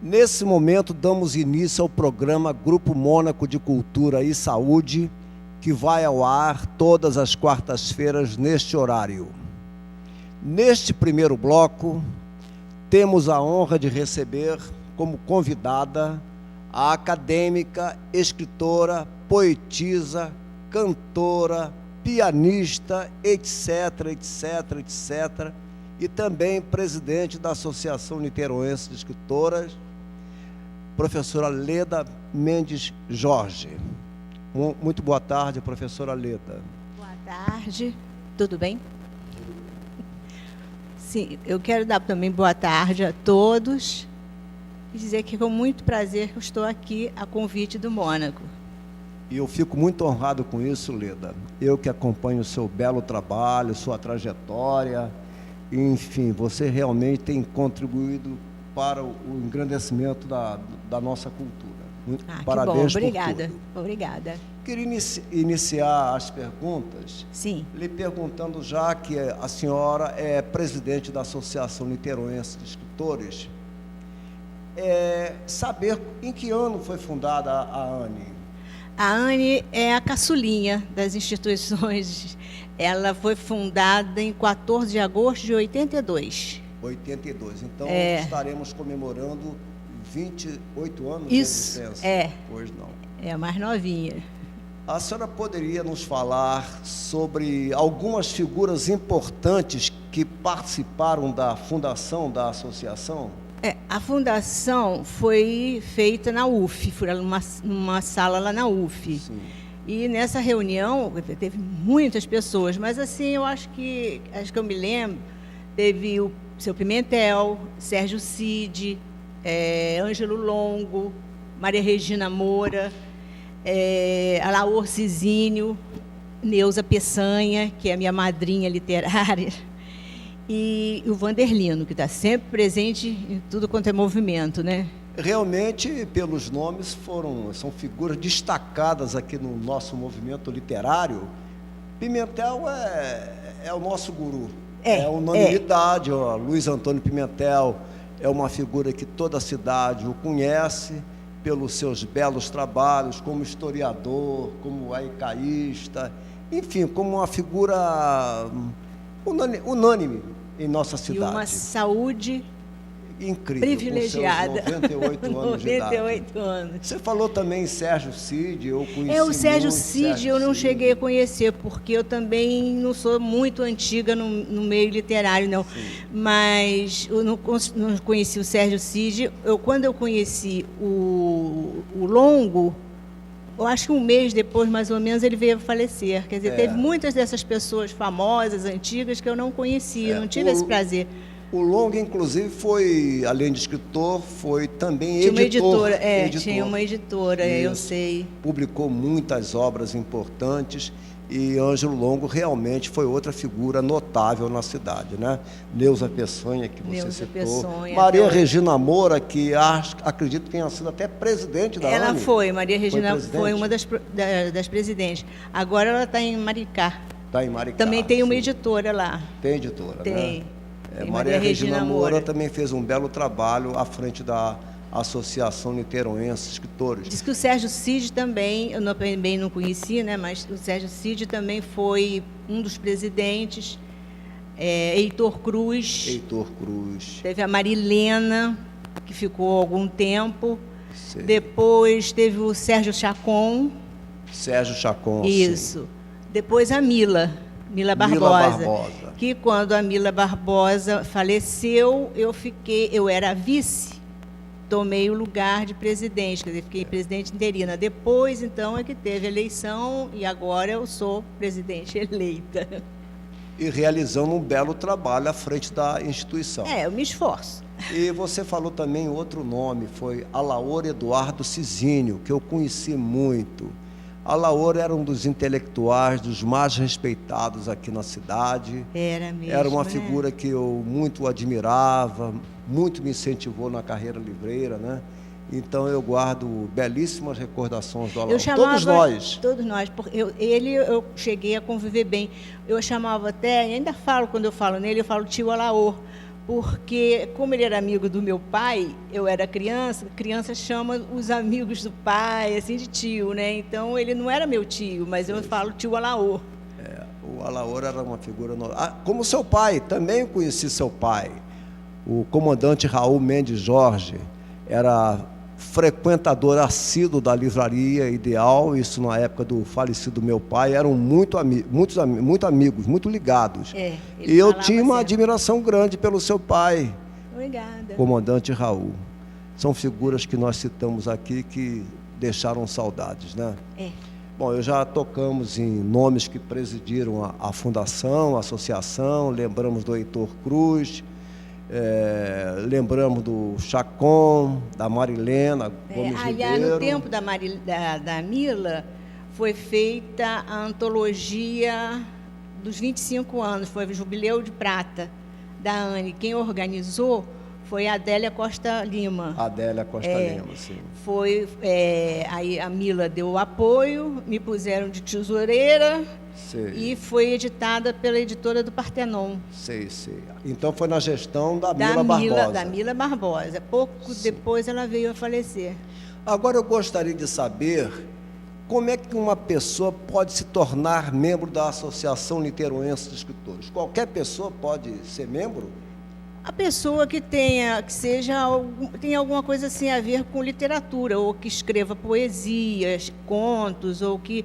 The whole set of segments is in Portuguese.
Nesse momento, damos início ao programa Grupo Mônaco de Cultura e Saúde, que vai ao ar todas as quartas-feiras neste horário. Neste primeiro bloco, temos a honra de receber como convidada a acadêmica, escritora, poetisa, cantora, pianista, etc., etc., etc., e também presidente da Associação Niteroense de Escritoras, professora Leda Mendes Jorge. Muito boa tarde, professora Leda. Boa tarde, tudo bem? Sim, eu quero dar também boa tarde a todos e dizer que com muito prazer que eu estou aqui a convite do Mônaco. E eu fico muito honrado com isso, Leda. Eu que acompanho o seu belo trabalho, sua trajetória, enfim, você realmente tem contribuído para o engrandecimento da nossa cultura. Parabéns, que bom, obrigada. Por tudo. Obrigada. Queria iniciar as perguntas. Sim. Lhe perguntando, já que a senhora é presidente da Associação Niteroense de Escritores, saber em que ano foi fundada a ANE? A ANE é a caçulinha das instituições. Ela foi fundada em 14 de agosto de 82. 82. Então, estaremos comemorando 28 anos de existência. Pois não. É a mais novinha. A senhora poderia nos falar sobre algumas figuras importantes que participaram da fundação da associação? A fundação foi feita na UF, foi numa sala lá na UF. Sim. E nessa reunião teve muitas pessoas, mas assim, eu acho que eu me lembro, teve o seu Pimentel, Sérgio Cid, Ângelo Longo, Maria Regina Moura, Alaor Cizinho, Neuza Peçanha, que é a minha madrinha literária, e o Vanderlino, que está sempre presente em tudo quanto é movimento, né? Realmente, pelos nomes, são figuras destacadas aqui no nosso movimento literário. Pimentel é o nosso guru, é unanimidade. Luiz Antônio Pimentel é uma figura que toda a cidade o conhece pelos seus belos trabalhos como historiador, como aicaísta, enfim, como uma figura unânime em nossa cidade. E uma saúde incrível, privilegiada. Com seus 98 anos de idade. 98 anos. Você falou também em Sérgio Cid, eu conheci o Sérgio muito Cid eu não cheguei a conhecer, porque eu também não sou muito antiga no meio literário, não. Sim. Mas eu não conheci o Sérgio Cid. Quando eu conheci o Longo, eu acho que um mês depois, mais ou menos, ele veio a falecer. Quer dizer, teve muitas dessas pessoas famosas, antigas, que eu não conhecia, não tive esse prazer. O Longo, inclusive, foi, além de escritor, foi também tinha editor. Tinha uma editora, Isso. Eu sei. Publicou muitas obras importantes e Ângelo Longo realmente foi outra figura notável na cidade, né? Neuza Peçanha, que você citou. Maria Regina Moura, que acredito que tenha sido até presidente da ANE. Ela foi, Maria Regina foi uma das presidentes. Agora ela está em Maricá. Está em Maricá. Também tem uma editora lá. Tem editora, tem. Né? Maria Regina Moura também fez um belo trabalho à frente da Associação Niteroense de Escritores. Diz que o Sérgio Cid também, eu também não conheci, né, mas o Sérgio Cid também foi um dos presidentes. Heitor Cruz. Teve a Marilena, que ficou algum tempo. Sei. Depois teve o Sérgio Chacon. Isso. Sim. Depois a Mila Barbosa. Que quando a Mila Barbosa faleceu, eu era vice, tomei o lugar de presidente, quer dizer, fiquei presidente interina. Depois, então, é que teve a eleição e agora eu sou presidente eleita. E realizando um belo trabalho à frente da instituição. Eu me esforço. E você falou também outro nome, foi Alaor Eduardo Cizinho, que eu conheci muito. Alaor era um dos intelectuais, dos mais respeitados aqui na cidade. Era mesmo. Era uma figura que eu muito admirava, muito me incentivou na carreira livreira, né? Então eu guardo belíssimas recordações do Alaor. Todos nós. Porque eu cheguei a conviver bem. Eu chamava até, ainda falo quando eu falo nele, eu falo tio Alaor, porque, como ele era amigo do meu pai, eu era criança, criança chama os amigos do pai, assim, de tio, né? Então, ele não era meu tio, mas eu falo tio Alaor. O Alaor era uma figura... como seu pai, também conheci seu pai. O comandante Raul Mendes Jorge era frequentador assíduo da livraria Ideal, isso na época do falecido meu pai, eram muito amigos, muito ligados. E eu tinha uma admiração grande pelo seu pai. Obrigada. Comandante Raul. São figuras que nós citamos aqui que deixaram saudades, né? Bom, já tocamos em nomes que presidiram a fundação, a associação, lembramos do Heitor Cruz, lembramos do Chacon, da Marilena Gomes Ribeiro. No tempo da Mila, foi feita a antologia dos 25 anos, foi o Jubileu de Prata da ANE. Quem organizou foi a Adélia Costa Lima. Adélia Costa Lima, sim. Aí a Mila deu o apoio, me puseram de tesoureira. Sei. E foi editada pela editora do Partenon. Sei. Então foi na gestão da Mila Barbosa. Da Mila Barbosa. Pouco depois ela veio a falecer. Agora eu gostaria de saber como é que uma pessoa pode se tornar membro da Associação Niteroense de Escritores. Qualquer pessoa pode ser membro? A pessoa que tenha alguma coisa assim a ver com literatura, ou que escreva poesias, contos, ou que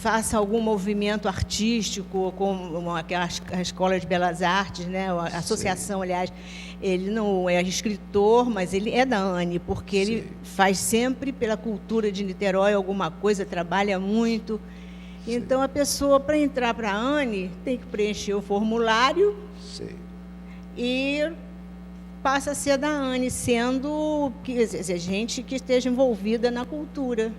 faça algum movimento artístico, como a Escola de Belas Artes, né? A associação, aliás, ele não é escritor, mas ele é da ANE, porque ele faz sempre pela cultura de Niterói alguma coisa, trabalha muito. Então, a pessoa, para entrar para a ANE, tem que preencher o formulário e passa a ser da ANE, sendo gente que esteja envolvida na cultura.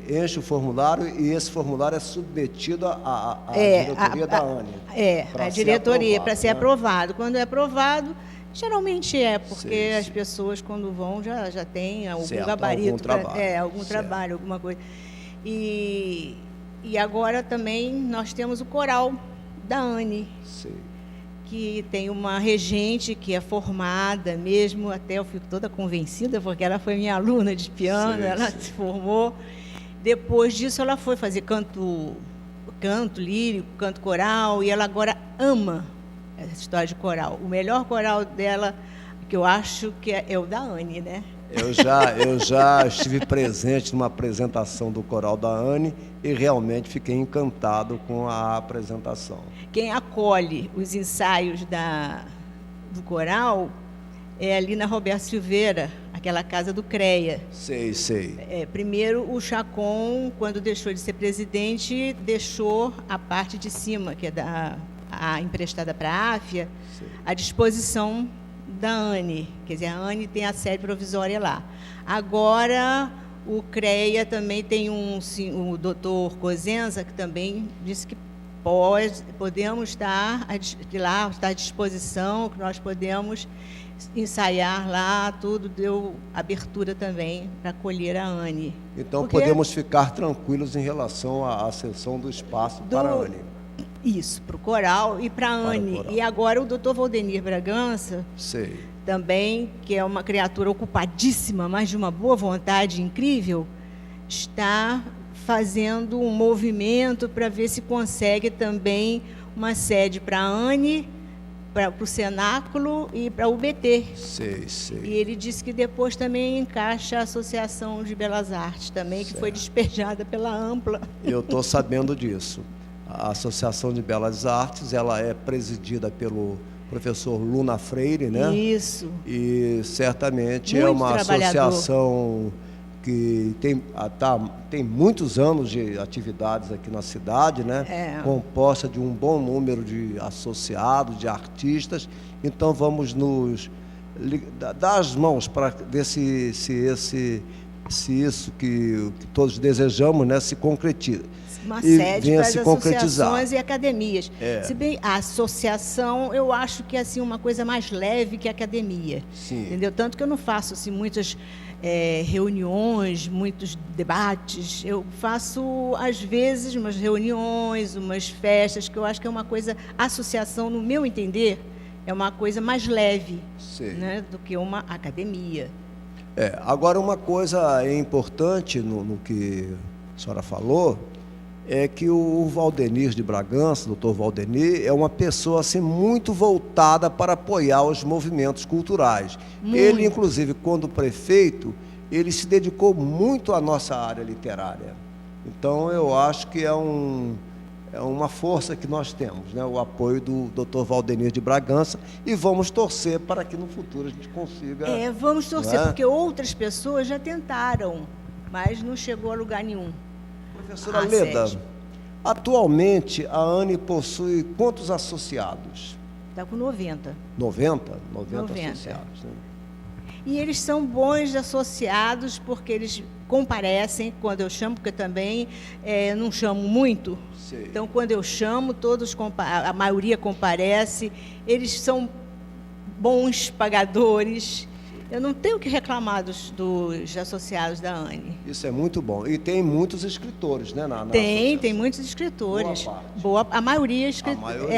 Enche o formulário e esse formulário é submetido à diretoria da ANE. A diretoria, para ser aprovado. Quando é aprovado, geralmente porque as pessoas, quando vão, já têm algum gabarito, algum trabalho, alguma coisa. E agora também nós temos o coral da ANE, que tem uma regente que é formada mesmo, até eu fico toda convencida, porque ela foi minha aluna de piano, ela se formou. Depois disso, ela foi fazer canto lírico, canto coral, e ela agora ama essa história de coral. O melhor coral dela, que eu acho que é o da ANE, né? Eu já estive presente numa apresentação do coral da ANE e realmente fiquei encantado com a apresentação. Quem acolhe os ensaios do coral é ali na Roberto Silveira, aquela casa do CREA. Sei. Primeiro, o Chacon, quando deixou de ser presidente, deixou a parte de cima, que é a emprestada para a AFIA, à disposição da ANE. Quer dizer, a ANE tem a sede provisória lá. Agora, o CREA também tem o doutor Cosenza, que também disse que podemos estar lá, está à disposição, que nós podemos ensaiar lá, tudo deu abertura também para acolher a ANE. Então, podemos ficar tranquilos em relação à cessão do espaço para a ANE. Isso, para o coral e para a ANE. E agora o doutor Valdenir Bragança, também, que é uma criatura ocupadíssima, mas de uma boa vontade incrível, está fazendo um movimento para ver se consegue também uma sede para a ANE, para o Cenáculo e para o UBT. E ele disse que depois também encaixa a Associação de Belas Artes também, que foi despejada pela Ampla. Eu estou sabendo disso. A Associação de Belas Artes, ela é presidida pelo professor Luna Freire, né? Isso. E certamente muito é uma associação que tem muitos anos de atividades aqui na cidade, né? Composta de um bom número de associados, de artistas. Então vamos nos dar as mãos para ver se isso que todos desejamos, né, se concretiza. Uma sede para as associações e academias. Se bem, a associação, eu acho que é assim, uma coisa mais leve que a academia. Entendeu? Tanto que eu não faço assim, muitas reuniões, muitos debates. Eu faço, às vezes, umas reuniões, umas festas, que eu acho que é uma coisa... A associação, no meu entender, é uma coisa mais leve, Sei. né, do que uma academia. Agora, uma coisa importante no que a senhora falou é que o Valdenir de Bragança, o doutor Valdenir, é uma pessoa assim, muito voltada para apoiar os movimentos culturais. Muito. Ele, inclusive, quando prefeito, ele se dedicou muito à nossa área literária. Então, eu acho que é uma força que nós temos, né? O apoio do doutor Valdenir de Bragança, e vamos torcer para que no futuro a gente consiga... Vamos torcer, não é? porque outras pessoas já tentaram, mas não chegou a lugar nenhum. Professora Leda, atualmente a ANE possui quantos associados? Está com 90. 90 90. associados. Né? E eles são bons associados porque eles comparecem quando eu chamo, porque também não chamo muito. Sei. Então, quando eu chamo, a maioria comparece. Eles são bons pagadores. Eu não tenho o que reclamar dos associados da ANE. Isso é muito bom. E tem muitos escritores, né? Tem muitos escritores. Boa parte. A maioria,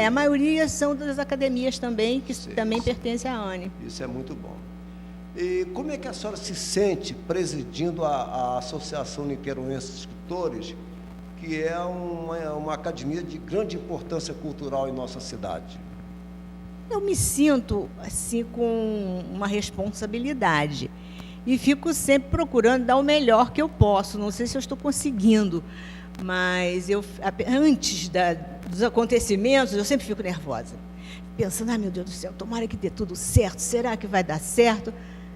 A maioria são das academias também, que Sim, também pertencem à ANE. Isso é muito bom. E como é que a senhora se sente presidindo a Associação Niteroense de Escritores, que é uma academia de grande importância cultural em nossa cidade? Eu me sinto assim com uma responsabilidade e fico sempre procurando dar o melhor que eu posso. Não sei se eu estou conseguindo, mas antes dos acontecimentos eu sempre fico nervosa, pensando: meu Deus do céu, tomara que dê tudo certo, será que vai dar certo?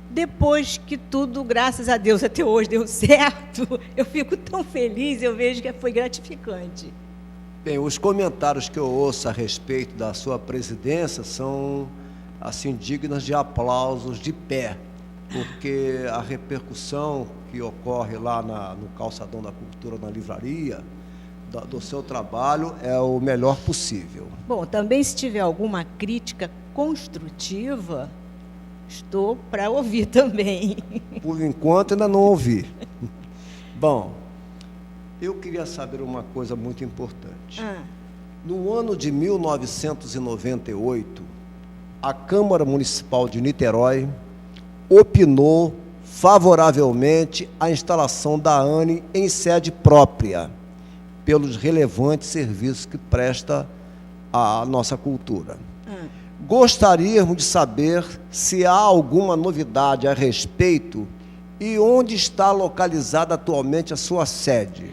Depois que tudo, graças a Deus, até hoje deu certo, eu fico tão feliz, eu vejo que foi gratificante. Bem, os comentários que eu ouço a respeito da sua presidência são, assim, dignos de aplausos de pé, porque a repercussão que ocorre lá no Calçadão da Cultura, na livraria, do seu trabalho é o melhor possível. Bom, também se tiver alguma crítica construtiva, estou para ouvir também. Por enquanto, ainda não ouvi. Bom, eu queria saber uma coisa muito importante. No ano de 1998, a Câmara Municipal de Niterói opinou favoravelmente a instalação da ANE em sede própria, pelos relevantes serviços que presta à nossa cultura. Gostaríamos de saber se há alguma novidade a respeito e onde está localizada atualmente a sua sede.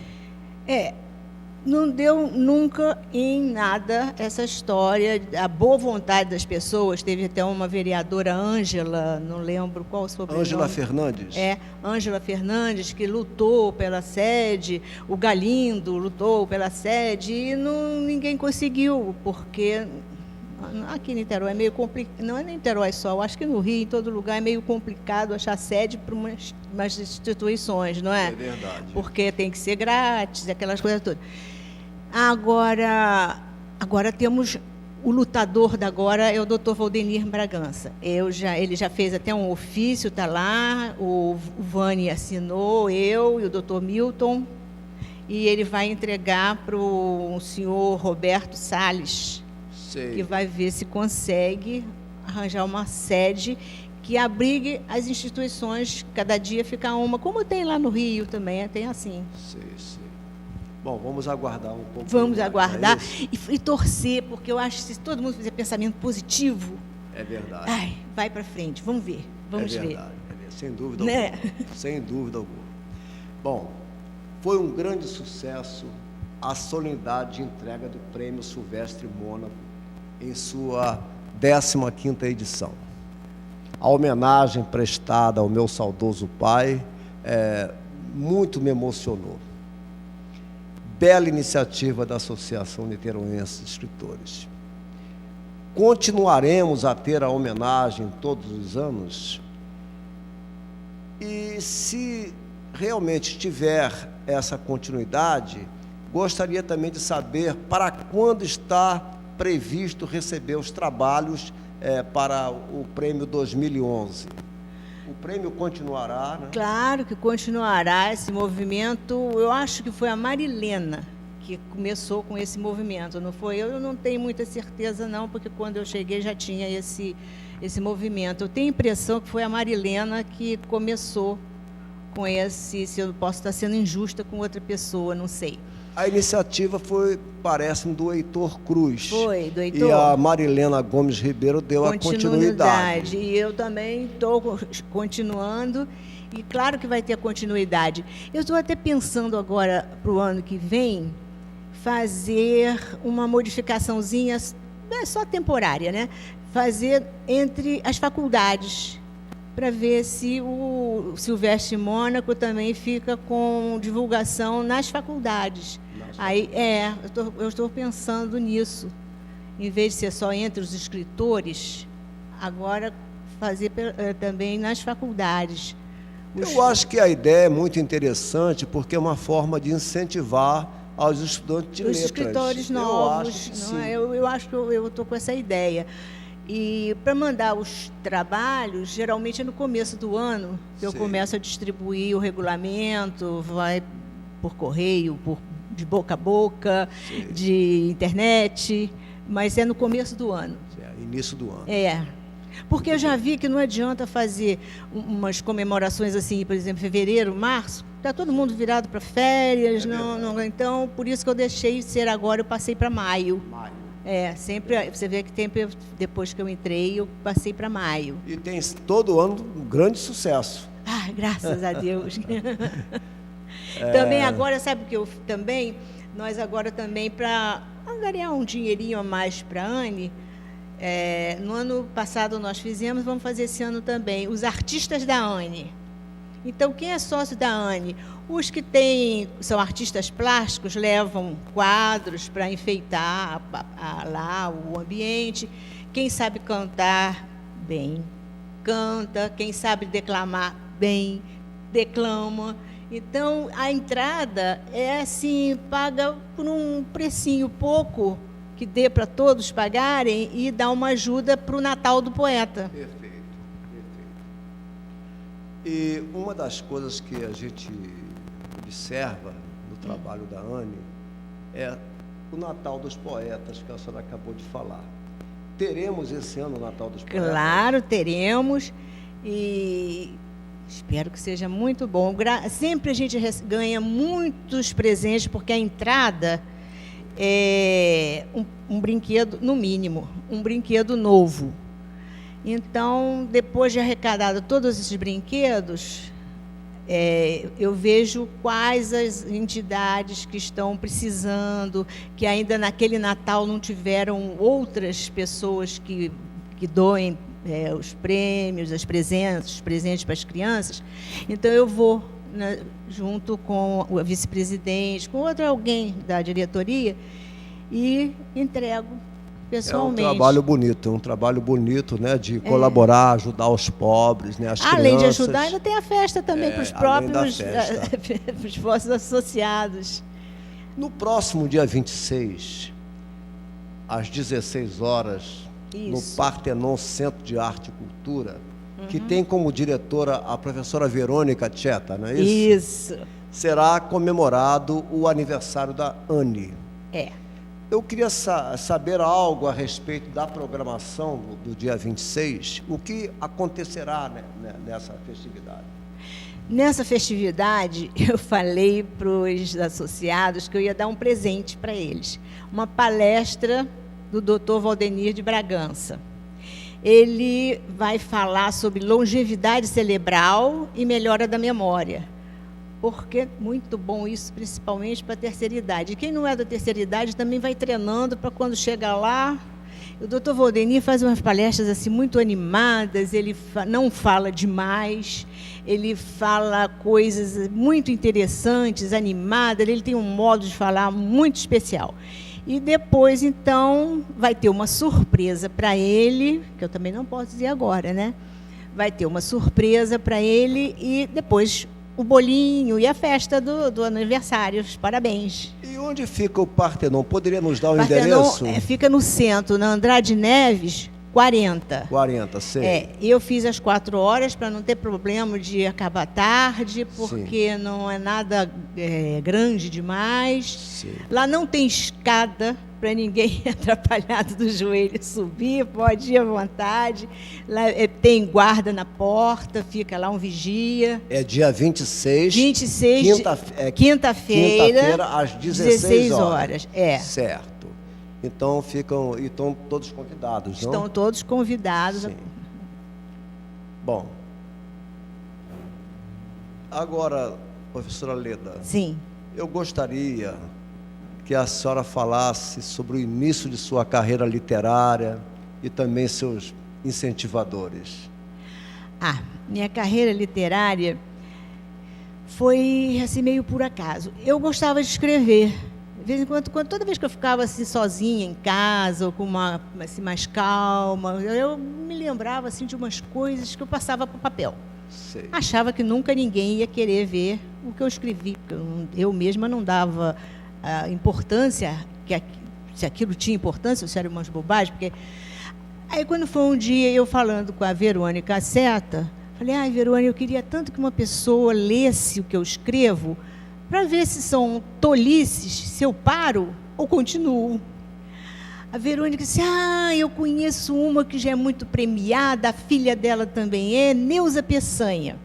Não deu nunca em nada essa história, a boa vontade das pessoas. Teve até uma vereadora, Ângela, não lembro qual o sobrenome. Ângela Fernandes? Ângela Fernandes, que lutou pela sede, o Galindo lutou pela sede, e ninguém conseguiu, porque aqui em Niterói é meio complicado, não é em Niterói só, eu acho que no Rio, em todo lugar, é meio complicado achar sede para umas instituições, não é? É verdade. Porque tem que ser grátis, aquelas coisas todas. Agora temos o lutador da agora, é o doutor Valdenir Bragança. Ele já fez até um ofício, está lá, o Vani assinou, eu e o doutor Milton, e ele vai entregar para o senhor Roberto Salles, que vai ver se consegue arranjar uma sede que abrigue as instituições, cada dia fica uma, como tem lá no Rio também, tem assim. Sei. Bom, vamos aguardar um pouco. Vamos aguardar e torcer, porque eu acho que se todo mundo fizer pensamento positivo... É verdade. Vai para frente, vamos ver, vamos ver. Sem dúvida alguma. Sem dúvida alguma. Bom, foi um grande sucesso a solenidade de entrega do Prêmio Silvestre Mônaco em sua 15ª edição. A homenagem prestada ao meu saudoso pai muito me emocionou. Bela iniciativa da Associação Niteroense de Escritores. Continuaremos a ter a homenagem todos os anos, e se realmente tiver essa continuidade, gostaria também de saber para quando está previsto receber os trabalhos para o prêmio 2011. O prêmio continuará, né? Claro que continuará esse movimento. Eu acho que foi a Marilena que começou com esse movimento, não foi? Eu não tenho muita certeza, não, porque quando eu cheguei já tinha esse movimento. Eu tenho a impressão que foi a Marilena que começou com esse, se eu posso estar sendo injusta com outra pessoa, não sei. A iniciativa foi, parece-me, do Heitor Cruz. Foi, do Heitor. E a Marilena Gomes Ribeiro deu a continuidade. E eu também estou continuando, e claro que vai ter continuidade. Eu estou até pensando agora, para o ano que vem, fazer uma modificaçãozinha, só temporária, né? Fazer entre as faculdades, para ver se o Silvestre Mônaco também fica com divulgação nas faculdades. Aí, eu estou pensando nisso. Em vez de ser só entre os escritores, agora fazer também nas faculdades. Eu acho que a ideia é muito interessante, porque é uma forma de incentivar aos estudantes de letras. Os escritores novos. Eu acho que eu estou com essa ideia. E para mandar os trabalhos, geralmente é no começo do ano que eu começo a distribuir o regulamento, vai por correio, de boca a boca, de internet, mas é no começo do ano. Início do ano. Porque eu já vi que não adianta fazer umas comemorações assim, por exemplo, fevereiro, março, está todo mundo virado para férias, então por isso que eu deixei ser agora, eu passei para maio. Sempre, você vê que sempre depois que eu entrei, eu passei para maio. E tem todo ano um grande sucesso. Graças a Deus. Também agora, sabe o que eu também? Nós agora também, para angariar um dinheirinho a mais para a ANE, no ano passado nós fizemos, vamos fazer esse ano também, os artistas da ANE. Então, quem é sócio da ANE? Os que são artistas plásticos, levam quadros para enfeitar lá o ambiente. Quem sabe cantar bem, canta. Quem sabe declamar bem, declama. Então, a entrada é assim, paga por um precinho pouco, que dê para todos pagarem e dá uma ajuda para o Natal do poeta. Perfeito. E uma das coisas que a gente observa no trabalho da ANE é o Natal dos Poetas, que a senhora acabou de falar. Teremos esse ano o Natal dos Poetas? Claro, teremos, e espero que seja muito bom. Sempre a gente ganha muitos presentes, porque a entrada é um brinquedo, no mínimo, um brinquedo novo. Então, depois de arrecadado todos esses brinquedos, eu vejo quais as entidades que estão precisando, que ainda naquele Natal não tiveram outras pessoas que doem os prêmios, os presentes para as crianças. Então, eu vou, junto com o vice-presidente, com alguém da diretoria, e entrego pessoalmente. É um trabalho bonito, né, de colaborar, ajudar os pobres, né, as crianças. Além de ajudar, ainda tem a festa também para os próprios, para os vossos associados. No próximo dia 26, às 16 horas, no Partenon Centro de Arte e Cultura, que tem como diretora a professora Verônica Tcheta, não é isso? Isso. Será comemorado o aniversário da ANE. Eu queria saber algo a respeito da programação do dia 26, o que acontecerá, né, nessa festividade. Nessa festividade, eu falei para os associados que eu ia dar um presente para eles. Uma palestra do Dr. Valdenir de Bragança. Ele vai falar sobre longevidade cerebral e melhora da memória. Porque é muito bom isso, principalmente para a terceira idade. E quem não é da terceira idade também vai treinando para quando chegar lá. O doutor Valdenir faz umas palestras assim, muito animadas, ele não fala demais, ele fala coisas muito interessantes, animadas, ele tem um modo de falar muito especial. E depois, então, vai ter uma surpresa para ele, que eu também não posso dizer agora, né? Vai ter uma surpresa para ele e depois o bolinho e a festa do aniversário, os parabéns. E onde fica o Partenon? Poderia nos dar o endereço? Fica no centro, na Andrade Neves, 40. 40, sei. Eu fiz as 4 horas para não ter problema de acabar tarde, porque não é nada grande demais. Sim. Lá não tem escada para ninguém atrapalhado do joelho subir, pode ir à vontade. Lá tem guarda na porta, fica lá um vigia. É dia 26. 26, quinta-feira. Quinta-feira, às 16 horas. Certo. Então estão todos convidados, não? Estão todos convidados. Sim. Bom. Agora, professora Leda. Sim. Eu gostaria que a senhora falasse sobre o início de sua carreira literária e também seus incentivadores. Minha carreira literária foi assim meio por acaso. Eu gostava de escrever. De vez em quando, toda vez que eu ficava assim sozinha em casa, ou com assim, mais calma, eu me lembrava assim de umas coisas que eu passava para o papel. Sei. Achava que nunca ninguém ia querer ver o que eu escrevi, porque eu mesma não dava a importância, se aquilo tinha importância, ou se eram umas bobagens, porque... Aí, quando foi um dia, eu falando com a Verônica Seta, falei, Verônica, eu queria tanto que uma pessoa lesse o que eu escrevo, para ver se são tolices, se eu paro ou continuo. A Verônica disse, eu conheço uma que já é muito premiada, a filha dela também é, Neuza Peçanha.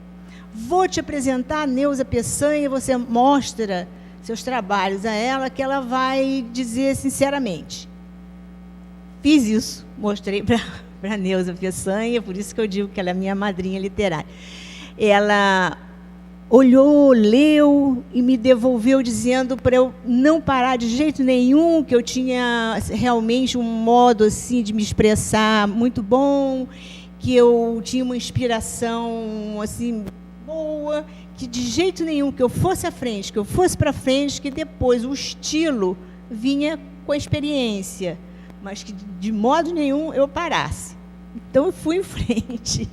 Vou te apresentar a Neuza Peçanha, você mostra seus trabalhos a ela, que ela vai dizer sinceramente. Fiz isso, mostrei para a Neuza Peçanha, por isso que eu digo que ela é minha madrinha literária. Ela olhou, leu e me devolveu dizendo para eu não parar de jeito nenhum, que eu tinha realmente um modo assim de me expressar muito bom, que eu tinha uma inspiração assim boa, que de jeito nenhum que eu fosse à frente, que eu fosse para frente, que depois o estilo vinha com a experiência, mas que de modo nenhum eu parasse. Então eu fui em frente.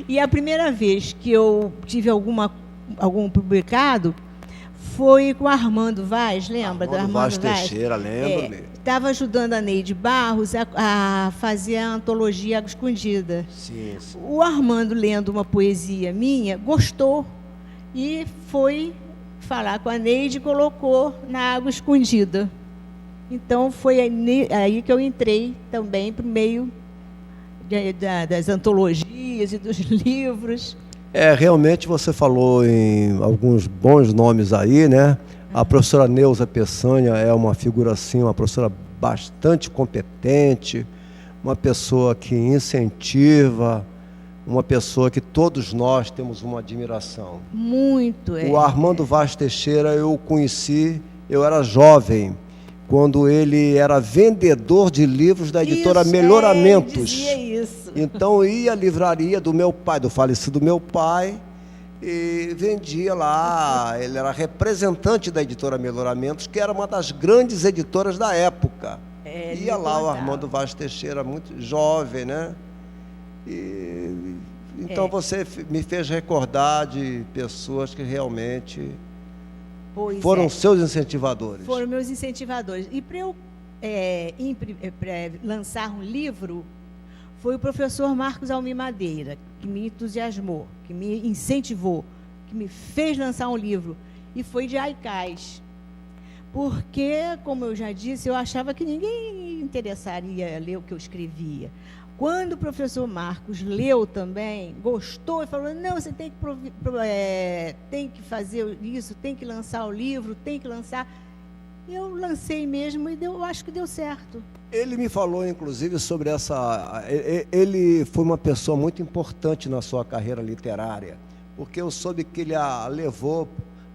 E a primeira vez que eu tive algum publicado foi com o Armando Vaz, lembra? Armando Vaz Teixeira, lembro-me. Estava ajudando a Neide Barros a fazer a antologia Água Escondida. Sim, sim. O Armando, lendo uma poesia minha, gostou e foi falar com a Neide e colocou na Água Escondida. Então, foi aí que eu entrei também para o meio das antologias e dos livros. Realmente você falou em alguns bons nomes aí, né? A professora Neuza Peçanha é uma figura assim, uma professora bastante competente, uma pessoa que incentiva, uma pessoa que todos nós temos uma admiração. Muito, O Armando Vaz Teixeira eu o conheci, eu era jovem, quando ele era vendedor de livros da editora Melhoramentos. Dizia isso. Então ia à livraria do meu pai, do falecido meu pai, e vendia lá. Ele era representante da editora Melhoramentos, que era uma das grandes editoras da época. Ia lá o Armando Vaz Teixeira, muito jovem, né? Então você me fez recordar de pessoas que realmente foram seus incentivadores. Foram meus incentivadores. E para eu lançar um livro, foi o professor Marcos Almir Madeira, que me entusiasmou, que me incentivou, que me fez lançar um livro. E foi de Aicás. Porque, como eu já disse, eu achava que ninguém interessaria ler o que eu escrevia. Quando o professor Marcos leu também, gostou e falou, não, você tem que fazer isso, tem que lançar o livro, tem que lançar. Eu lancei mesmo e eu acho que deu certo. Ele me falou, inclusive, sobre essa... Ele foi uma pessoa muito importante na sua carreira literária, porque eu soube que ele a levou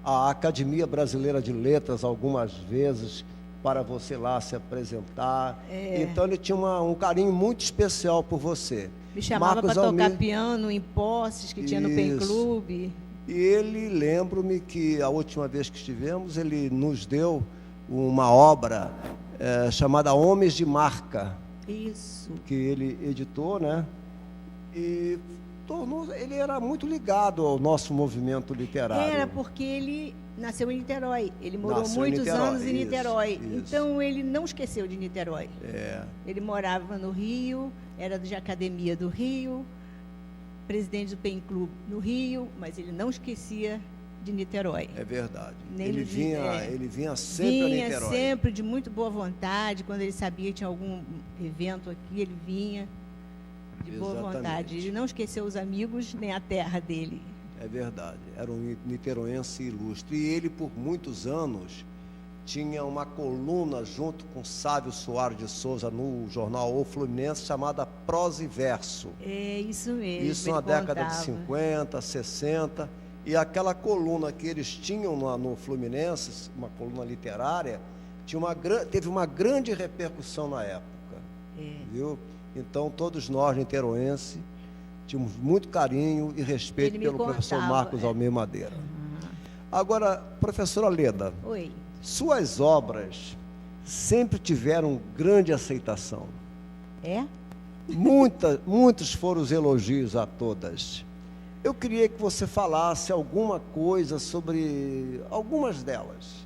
à Academia Brasileira de Letras algumas vezes, para você lá se apresentar. Então ele tinha um carinho muito especial por você. Me chamava para tocar piano em posses que tinha no Pen Club. E ele, lembro-me que a última vez que estivemos, ele nos deu uma obra chamada Homens de Marca. Isso. Que ele editou, né? E ele era muito ligado ao nosso movimento literário. Era porque ele nasceu em Niterói. Ele morou Nasceu em muitos Niterói, anos em Niterói. isso. Então, ele não esqueceu de Niterói. É, Ele morava no Rio, era de academia do Rio, presidente do PEN Clube no Rio, mas ele não esquecia de Niterói. é verdade. Nem Ele no vinha, dia- ele vinha sempre a Vinha Niterói. sempre de muito boa vontade. Quando ele sabia que tinha algum evento aqui, ele vinha de boa Exatamente. vontade. Ele não esqueceu os amigos nem a terra dele. É verdade, era um niteroense ilustre. E ele, por muitos anos, tinha uma coluna junto com Sávio Soares de Souza no jornal O Fluminense, chamada Prosa e Verso. É isso mesmo. Isso ele na década de contava. 50, 60. E aquela coluna que eles tinham no Fluminense, uma coluna literária, teve uma grande repercussão na época. É. Viu? Então, todos nós, niteroenses, tínhamos muito carinho e respeito Ele me pelo professor contava, Marcos Almeida Madeira. Agora, professora Leda, Oi. suas obras sempre tiveram grande aceitação. É? Muitos foram os elogios a todas. Eu queria que você falasse alguma coisa sobre algumas delas.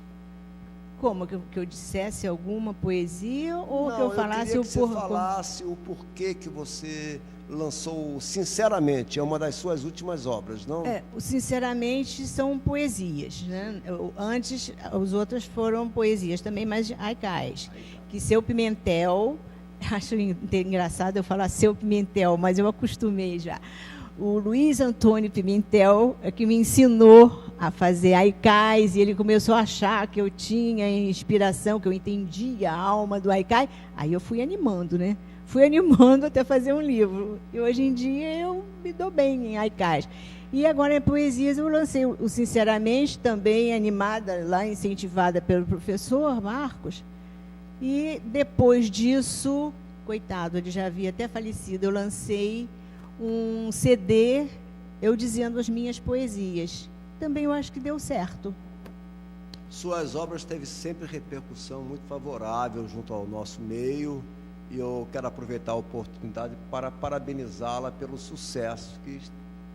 Como? Que eu dissesse alguma poesia ou que Não, eu falasse queria o que você porquê? falasse o porquê que você lançou, sinceramente, é uma das suas últimas obras, não? Sinceramente, são poesias, né? Antes, os outros foram poesias também, mas haikais. Que Seu Pimentel, acho engraçado eu falar Seu Pimentel, mas eu acostumei já. O Luiz Antônio Pimentel é que me ensinou a fazer haikais, e ele começou a achar que eu tinha inspiração, que eu entendia a alma do haikai. Aí eu fui animando, né? Fui animando até fazer um livro. E hoje em dia eu me dou bem em haikais. E agora em poesias eu lancei o Sinceramente, também animada, lá incentivada pelo professor Marcos. E depois disso, coitado, ele já havia até falecido, eu lancei um CD, eu dizendo as minhas poesias. Também eu acho que deu certo. Suas obras teve sempre repercussão muito favorável junto ao nosso meio, e eu quero aproveitar a oportunidade para parabenizá-la pelo sucesso que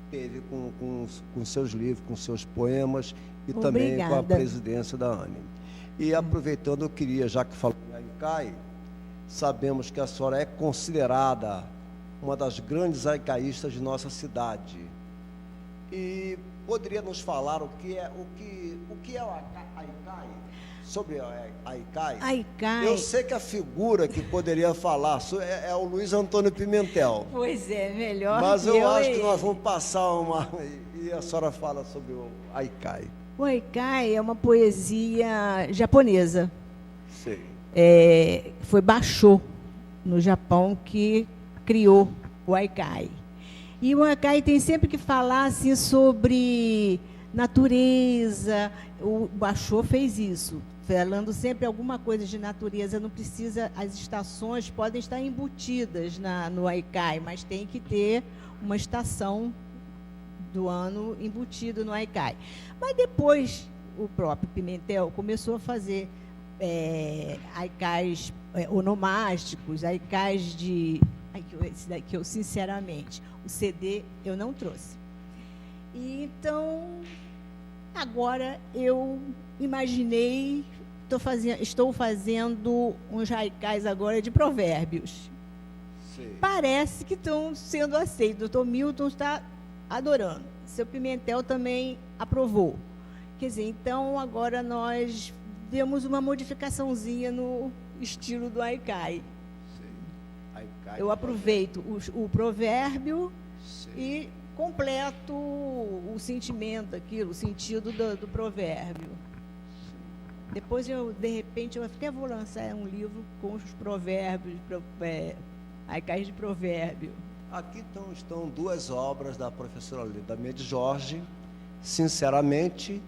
teve com seus livros, com seus poemas e também com a Obrigada. presidência da ANE. E aproveitando, eu queria, já que falou em haikai, sabemos que a senhora é considerada uma das grandes haicaístas de nossa cidade. E poderia nos falar o que é o haikai? Sobre o haikai? Haikai. Eu sei que a figura que poderia falar é o Luiz Antônio Pimentel. Pois é, melhor Mas que eu acho e que nós vamos passar uma... E a senhora fala sobre o haikai. O haikai é uma poesia japonesa. Sei. Foi Basho, no Japão, que criou o haikai. E o haikai tem sempre que falar assim, sobre natureza. O Basho fez isso, falando sempre alguma coisa de natureza. Não precisa, as estações podem estar embutidas no haikai, mas tem que ter uma estação do ano embutido no haikai. Mas depois o próprio Pimentel começou a fazer haikais onomásticos, haikais de... Esse daqui eu, sinceramente, o CD eu não trouxe. E, então, agora eu imaginei, estou fazendo uns haikais agora de provérbios. Sei. Parece que estão sendo aceitos. O doutor Milton está adorando. Seu Pimentel também aprovou. Quer dizer, então, agora nós demos uma modificaçãozinha no estilo do haikai. Eu aproveito o provérbio e completo o sentimento, o sentido do provérbio. Depois, de repente, eu até vou lançar um livro com os provérbios, haikais de provérbio. Aqui estão duas obras da professora Leda Mendes Jorge, Sinceramente,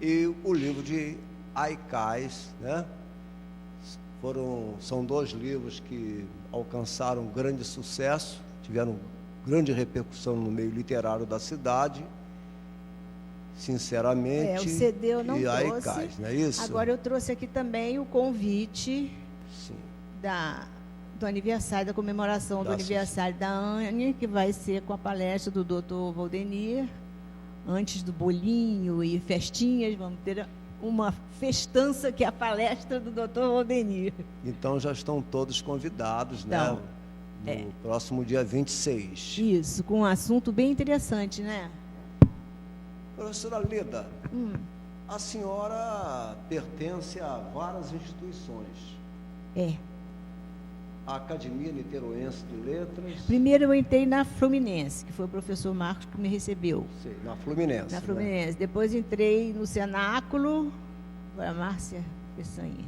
e o livro de haikais, né? São dois livros que alcançaram grande sucesso, tiveram grande repercussão no meio literário da cidade. Sinceramente, o CD eu não e trouxe. haikais, não é isso? Agora eu trouxe aqui também o convite Sim. do aniversário, da comemoração do aniversário da Anne, que vai ser com a palestra do Dr. Valdenir. Antes do bolinho e festinhas, vamos ter uma festança que é a palestra do Dr. Valdenir. Então já estão todos convidados, então, né? No próximo dia 26. Isso, com um assunto bem interessante, né? Professora Leda, a senhora pertence a várias instituições. A Academia Niteroense de Letras. Primeiro eu entrei na Fluminense, que foi o professor Marcos que me recebeu. Sim, na Fluminense. Na Fluminense. Né? Depois entrei no Cenáculo, a Márcia Peçanha.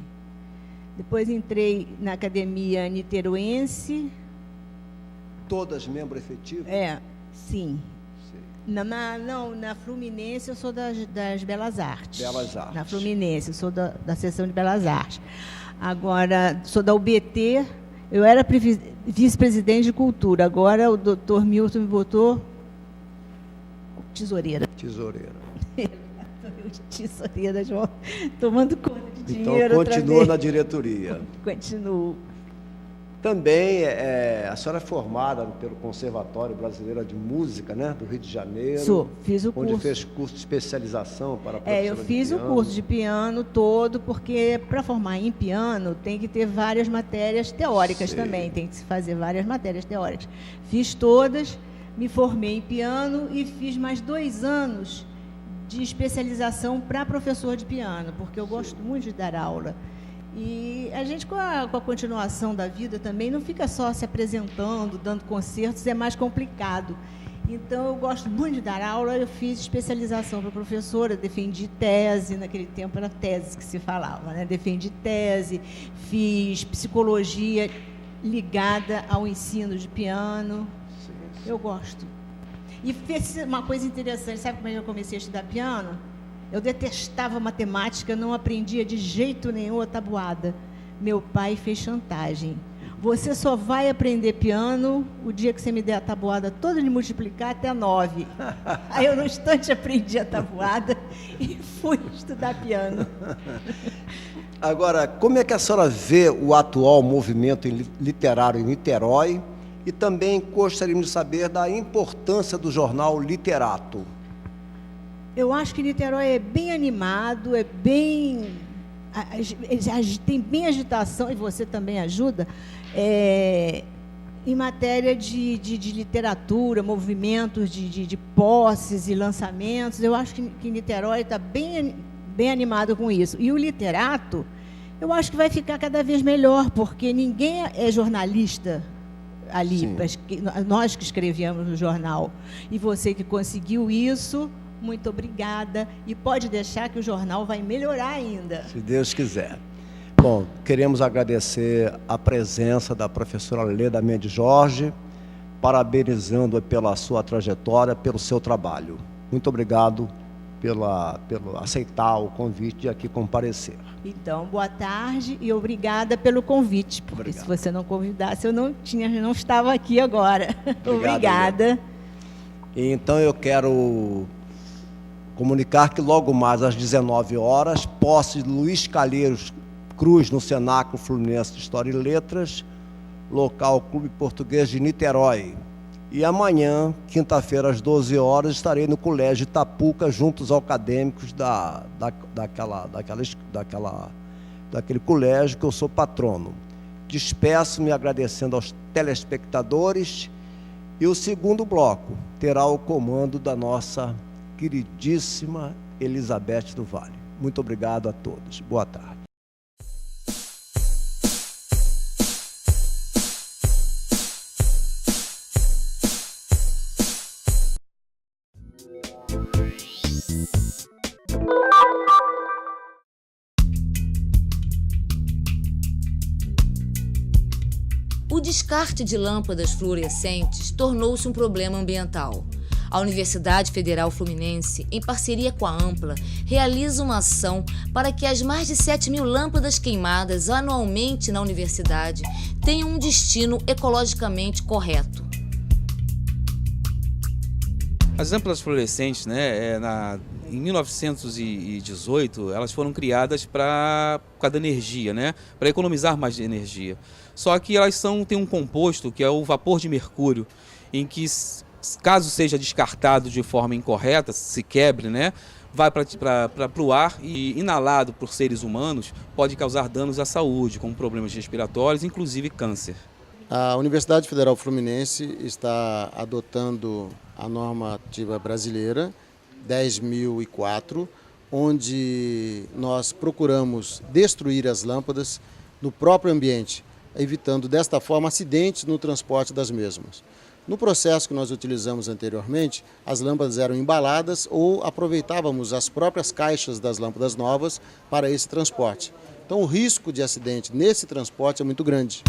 Depois entrei na Academia Niteroense. Todas membro efetivo? Sim. Na Fluminense eu sou das Belas Artes. Belas Artes. Na Fluminense, eu sou da seção de Belas Artes. Agora, sou da UBT, eu era vice-presidente de cultura, agora o doutor Milton me botou tesoureira. Tesoureira, João, tomando conta de dinheiro. Então, continua na diretoria. Continuo. Também, a senhora é formada pelo Conservatório Brasileiro de Música, né, do Rio de Janeiro. Fiz o curso. Onde fez curso de especialização para professora eu fiz o curso de piano todo, porque para formar em piano tem que ter várias matérias teóricas também, tem que se fazer várias matérias teóricas. Fiz todas, me formei em piano e fiz mais 2 anos de especialização para professor de piano, porque eu gosto muito de dar aula. E a gente, com a continuação da vida também, não fica só se apresentando, dando concertos, é mais complicado. Então, eu gosto muito de dar aula, eu fiz especialização para professora, defendi tese, naquele tempo era tese que se falava, né? Defendi tese, fiz psicologia ligada ao ensino de piano. Eu gosto. E fez uma coisa interessante, sabe como eu comecei a estudar piano? Eu detestava matemática, não aprendia de jeito nenhum a tabuada. Meu pai fez chantagem. Você só vai aprender piano o dia que você me der a tabuada toda de multiplicar até 9. Aí eu, no instante, aprendi a tabuada e fui estudar piano. Agora, como é que a senhora vê o atual movimento literário em Niterói? E também gostaríamos de saber da importância do jornal Literato. Eu acho que Niterói é bem animado, tem bem agitação, e você também ajuda, em matéria de literatura, movimentos de posses e lançamentos. Eu acho que Niterói está bem animado com isso. E o Literato, eu acho que vai ficar cada vez melhor, porque ninguém é jornalista ali, nós que escrevíamos no jornal. E você que conseguiu isso, muito obrigada, e pode deixar que o jornal vai melhorar ainda. Se Deus quiser. Bom, queremos agradecer a presença da professora Leda Mendes Jorge, parabenizando-a pela sua trajetória, pelo seu trabalho. Muito obrigado pelo aceitar o convite de aqui comparecer. Então, boa tarde e obrigada pelo convite, porque se você não convidasse, eu não estava aqui agora. Obrigada. Então, eu quero comunicar que logo mais às 19 horas, posse de Luiz Calheiros Cruz, no Cenáculo Fluminense de História e Letras, local Clube Português de Niterói. E amanhã, quinta-feira, às 12 horas, estarei no Colégio Itapuca, junto aos acadêmicos daquele colégio que eu sou patrono. Despeço-me agradecendo aos telespectadores, e o segundo bloco terá o comando da nossa queridíssima Elizabeth do Vale. Muito obrigado a todos. Boa tarde. O descarte de lâmpadas fluorescentes tornou-se um problema ambiental. A Universidade Federal Fluminense, em parceria com a Ampla, realiza uma ação para que as mais de 7.000 lâmpadas queimadas anualmente na universidade tenham um destino ecologicamente correto. As lâmpadas fluorescentes, né, em 1918, elas foram criadas por causa da energia, né, para economizar mais de energia. Só que elas têm um composto que é o vapor de mercúrio, em que, caso seja descartado de forma incorreta, se quebre, né, vai para o ar e, inalado por seres humanos, pode causar danos à saúde, como problemas respiratórios, inclusive câncer. A Universidade Federal Fluminense está adotando a normativa brasileira 10.004, onde nós procuramos destruir as lâmpadas no próprio ambiente, evitando desta forma acidentes no transporte das mesmas. No processo que nós utilizamos anteriormente, as lâmpadas eram embaladas ou aproveitávamos as próprias caixas das lâmpadas novas para esse transporte. Então o risco de acidente nesse transporte é muito grande.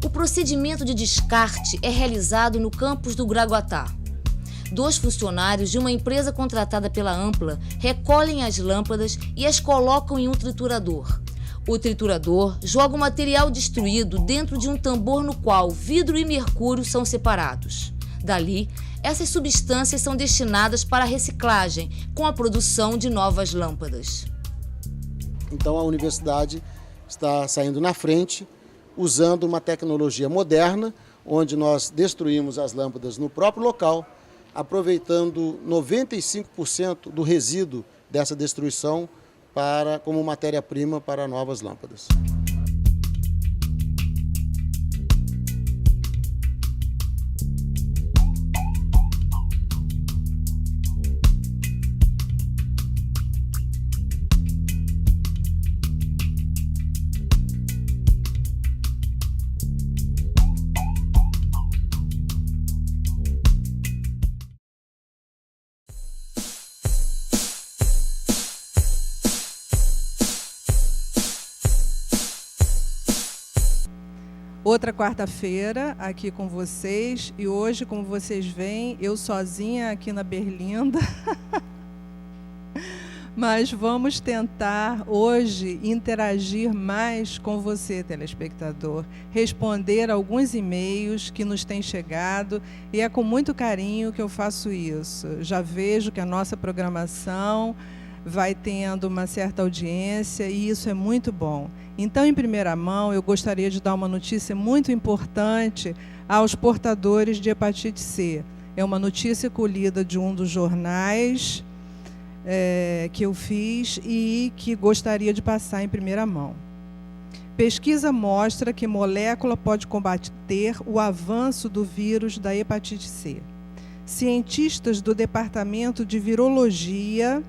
O procedimento de descarte é realizado no campus do Gragoatá. 2 funcionários de uma empresa contratada pela Ampla recolhem as lâmpadas e as colocam em um triturador. O triturador joga o material destruído dentro de um tambor no qual vidro e mercúrio são separados. Dali, essas substâncias são destinadas para a reciclagem, com a produção de novas lâmpadas. Então a universidade está saindo na frente, usando uma tecnologia moderna, onde nós destruímos as lâmpadas no próprio local, aproveitando 95% do resíduo dessa destruição como matéria-prima para novas lâmpadas. Outra quarta-feira aqui com vocês, e hoje, como vocês veem, eu sozinha aqui na Berlinda. Mas vamos tentar hoje interagir mais com você, telespectador, responder alguns e-mails que nos têm chegado, e é com muito carinho que eu faço isso. Já vejo que a nossa programação vai tendo uma certa audiência e isso é muito bom. Então, em primeira mão, eu gostaria de dar uma notícia muito importante aos portadores de hepatite C. É uma notícia colhida de um dos jornais que eu fiz e que gostaria de passar em primeira mão. Pesquisa mostra que molécula pode combater o avanço do vírus da hepatite C. Cientistas do Departamento de Virologia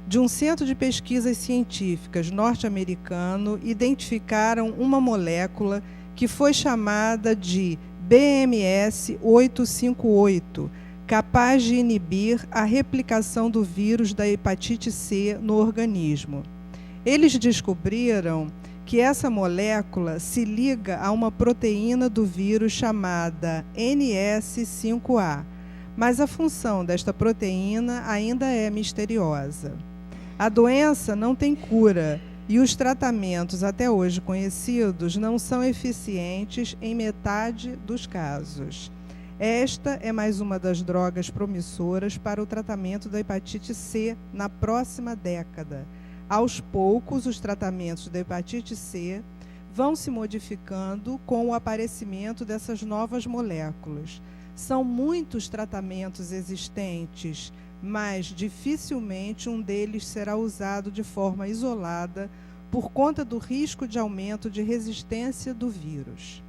de um centro de pesquisas científicas norte-americano identificaram uma molécula que foi chamada de BMS 858, capaz de inibir a replicação do vírus da hepatite C no organismo. Eles descobriram que essa molécula se liga a uma proteína do vírus chamada NS5A, mas a função desta proteína ainda é misteriosa. A doença não tem cura e os tratamentos até hoje conhecidos não são eficientes em metade dos casos. Esta é mais uma das drogas promissoras para o tratamento da hepatite C na próxima década. Aos poucos, os tratamentos da hepatite C vão se modificando com o aparecimento dessas novas moléculas. São muitos tratamentos existentes, mas dificilmente um deles será usado de forma isolada por conta do risco de aumento de resistência do vírus.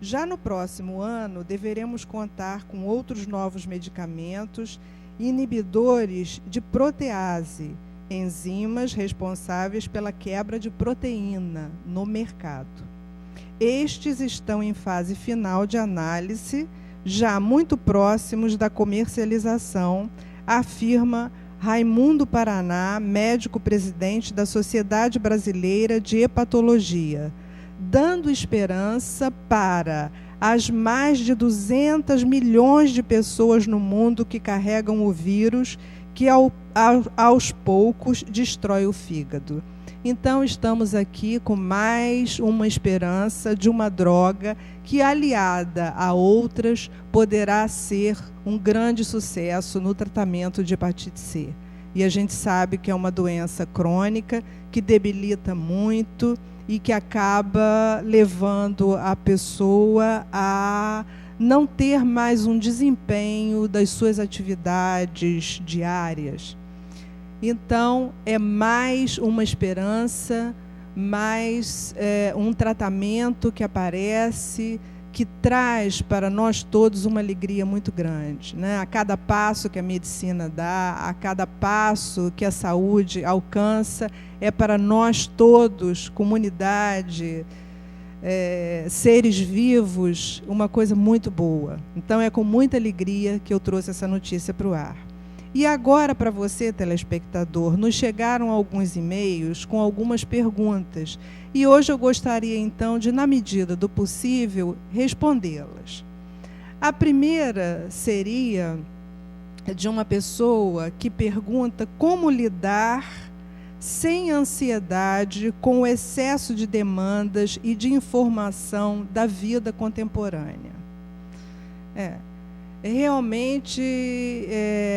Já no próximo ano, deveremos contar com outros novos medicamentos inibidores de protease, enzimas responsáveis pela quebra de proteína no mercado. Estes estão em fase final de análise, já muito próximos da comercialização, afirma Raimundo Paraná, médico-presidente da Sociedade Brasileira de Hepatologia, dando esperança para as mais de 200 milhões de pessoas no mundo que carregam o vírus que aos poucos destrói o fígado. Então, estamos aqui com mais uma esperança de uma droga que, aliada a outras, poderá ser um grande sucesso no tratamento de hepatite C. E a gente sabe que é uma doença crônica, que debilita muito e que acaba levando a pessoa a não ter mais um desempenho das suas atividades diárias. Então, é mais uma esperança, mais um tratamento que aparece, que traz para nós todos uma alegria muito grande, né? A cada passo que a medicina dá, a cada passo que a saúde alcança, é para nós todos, comunidade, seres vivos, uma coisa muito boa. Então, é com muita alegria que eu trouxe essa notícia para o ar. E agora, para você, telespectador, nos chegaram alguns e-mails com algumas perguntas. E hoje eu gostaria, então, de, na medida do possível, respondê-las. A primeira seria de uma pessoa que pergunta como lidar sem ansiedade com o excesso de demandas e de informação da vida contemporânea. Realmente,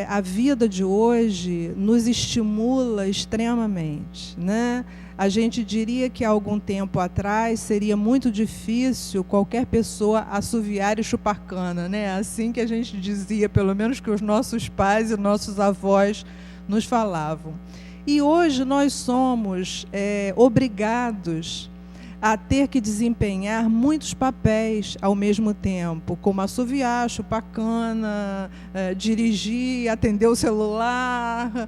a vida de hoje nos estimula extremamente, né? A gente diria que há algum tempo atrás seria muito difícil qualquer pessoa assoviar e chupar cana, né? Assim que a gente dizia, pelo menos que os nossos pais e nossos avós nos falavam. E hoje nós somos obrigados a ter que desempenhar muitos papéis ao mesmo tempo, como assoviar, chupar cana, dirigir, atender o celular,